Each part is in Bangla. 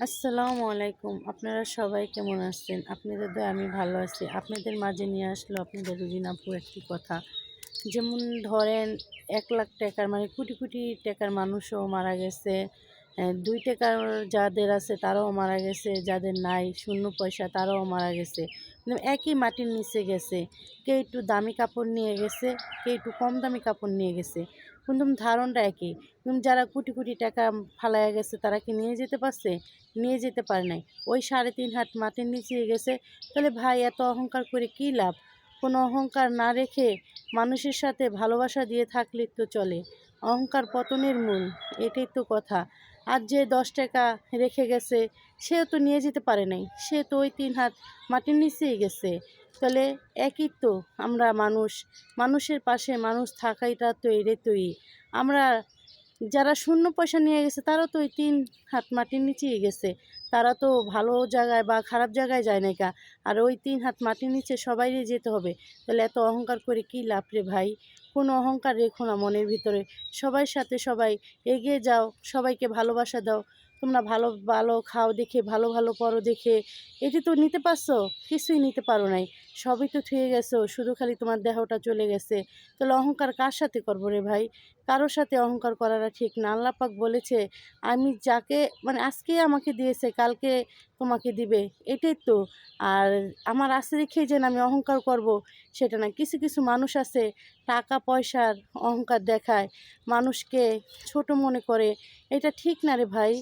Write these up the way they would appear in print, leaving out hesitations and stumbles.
আসসালামু আলাইকুম। আপনারা সবাই কেমন আছেন? আপনাদের দয়ায় আমি ভালো আছি। আপনাদের মাঝে নিয়ে আসলো আপনাদের রুবিন আপু একটি কথা। যেমন ধরেন ৳১,০০,০০০ মানে কোটি, কোটি টাকার মানুষও মারা গেছে। ৳২ যাদের আছে তারাও মারা গেছে। যাদের নাই শূন্য পয়সা তারাও মারা গেছে। কিন্তু একই মাটির নিচে গেছে। কেউ একটু দামি কাপড় নিয়ে গেছে, কেউ একটু কম দামি কাপড় নিয়ে গেছে। কিন্তু ধারণটা একই। কিন্তু যারা কোটি, কোটি টাকা ফালাইয়া গেছে তারা কি নিয়ে যেতে পারছে? নিয়ে যেতে পারে নাই। ওই ৩.৫ হাত মাটির নিচে গেছে। তাহলে ভাই এত অহংকার করে কী লাভ? কোনো অহংকার না রেখে মানুষের সাথে ভালোবাসা দিয়ে থাকলে তো চলে। অহংকার পতনের মূল, এটাই তো কথা। আর যে ৳১০ রেখে গেছে সেও তো নিয়ে যেতে পারে নাই। সে তো ওই ৩ হাত মাটির নিচেই গেছে। তাহলে একই তো আমরা মানুষ। মানুষের পাশে মানুষ থাকাইটা তো এটাই। আমরা যারা শূন্য পয়সা নিয়ে গেছে তারাও তো ওই ৩ হাত মাটির নিচেই গেছে। তারা তো ভালো জায়গায় বা খারাপ জায়গায় যায় নাই কা। আর ওই ৩ হাত মাটির নিচে সবাইরই যেতে হবে। তাহলে এত অহংকার করে কী লাভ রে ভাই? কোনো অহংকার রেখো না মনের ভিতরে। সবার সাথে সবাই এগিয়ে যাও, সবাইকে ভালোবাসা দাও। তোমরা ভালো, ভালো খাও দেখে, ভালো, ভালো পড়ো দেখে এটি তো নিতে পারছো? কিছুই নিতে পারো নাই। সবই তো থুয়ে গেছো, শুধু খালি তোমার দেহটা চলে গেছে। তাহলে অহংকার কার সাথে করবো রে ভাই? কারো সাথে অহংকার করাটা ঠিক না। আল্লাহ পাক বলেছে, আমি যাকে মানে আজকে আমাকে দিয়েছে কালকে তোমাকে দিবে। এটাই তো। আর আমার আছে দেখেই যে আমি অহংকার করব সেটা না। কিছু, কিছু মানুষ আছে টাকা পয়সার অহংকার দেখায়, মানুষকে ছোট মনে করে। এটা ঠিক না রে ভাই।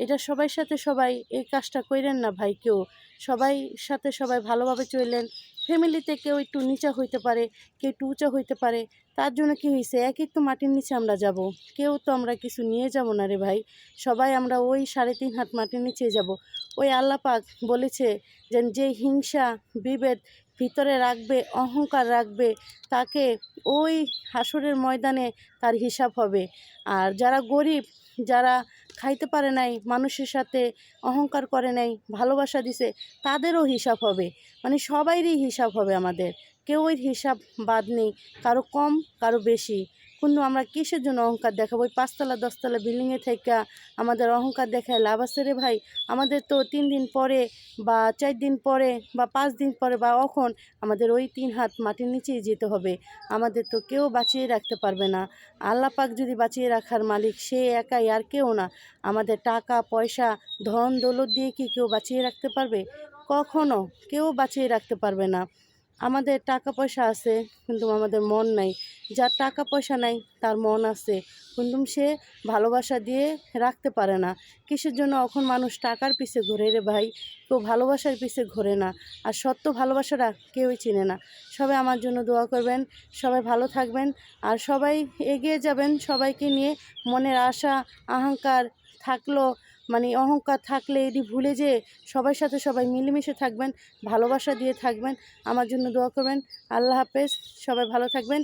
এটা সবার সাথে সবাই এই কাজটা কইরেন না ভাই কেউ। সবাই সাথে সবাই ভালোভাবে চললেন। ফ্যামিলিতে কেউ একটু নিচা হইতে পারে, কেউ একটু উঁচা হইতে পারে। তার জন্য কি হইছে? একই তো মাটির নিচে আমরা যাব। কেউ তো আমরা কিছু নিয়ে যাব না রে ভাই। সবাই আমরা ওই ৩.৫ হাত মাটির নিচেই যাব। ওই আল্লাহ পাক বলেছে যে হিংসা, বিভেদ ভিতরে রাখবে, অহংকার রাখবে, তাকে ওই হাসরের ময়দানে তার হিসাব হবে। আর যারা গরিব, যারা খাইতে পারে নাই, মানুষের সাথে অহংকার করে নাই, ভালোবাসা দিছে, তাদেরও হিসাব হবে। মানে সবাইরই হিসাব হবে আমাদের। কেউই হিসাব বাদ নেই। কারো কম, কারো বেশি। কিন্তু আমরা কিসের জন্য অহংকার দেখাবো? ওই ৫ তলা ১০ তলা বিল্ডিংয়ে থাইকা আমাদের অহংকার দেখায় লাভ আছে রে ভাই? আমাদের তো ৩ দিন পরে বা ৪ দিন পরে বা ৫ দিন পরে বা অখন আমাদের ওই ৩ হাত মাটির নিচেই যেতে হবে। আমাদের তো কেউ বাঁচিয়ে রাখতে পারবে না। আল্লাহ পাক যদি বাঁচিয়ে রাখার মালিক, সে একাই, আর কেউ না। আমাদের টাকা পয়সা, ধন দৌলত দিয়ে কি কেউ বাঁচিয়ে রাখতে পারবে? কখনো কেউ বাঁচিয়ে রাখতে পারবে না। আমাদের টাকা পয়সা আছে কিন্তু আমাদের মন নাই। যার টাকা পয়সা নাই তার মন আছে, কিন্তু সে ভালোবাসা দিয়ে রাখতে পারে না। কিসের জন্য এখন মানুষ টাকার পিছে ঘোরে রে ভাই? কেউ ভালোবাসার পিছে ঘোরে না। আর সত্য ভালোবাসাটা কেউই চিনে না। সবাই আমার জন্য দোয়া করবেন, সবাই ভালো থাকবেন, আর সবাই এগিয়ে যাবেন। সবাইকে নিয়ে মনের আশা আহংকার থাকলো মানে অহংকার থাকলে এটি ভুলে যেয়ে সবার সাথে সবাই মিলেমিশে থাকবেন, ভালোবাসা দিয়ে থাকবেন। আমার জন্য দোয়া করবেন। আল্লাহ হাফেজ। সবাই ভালো থাকবেন।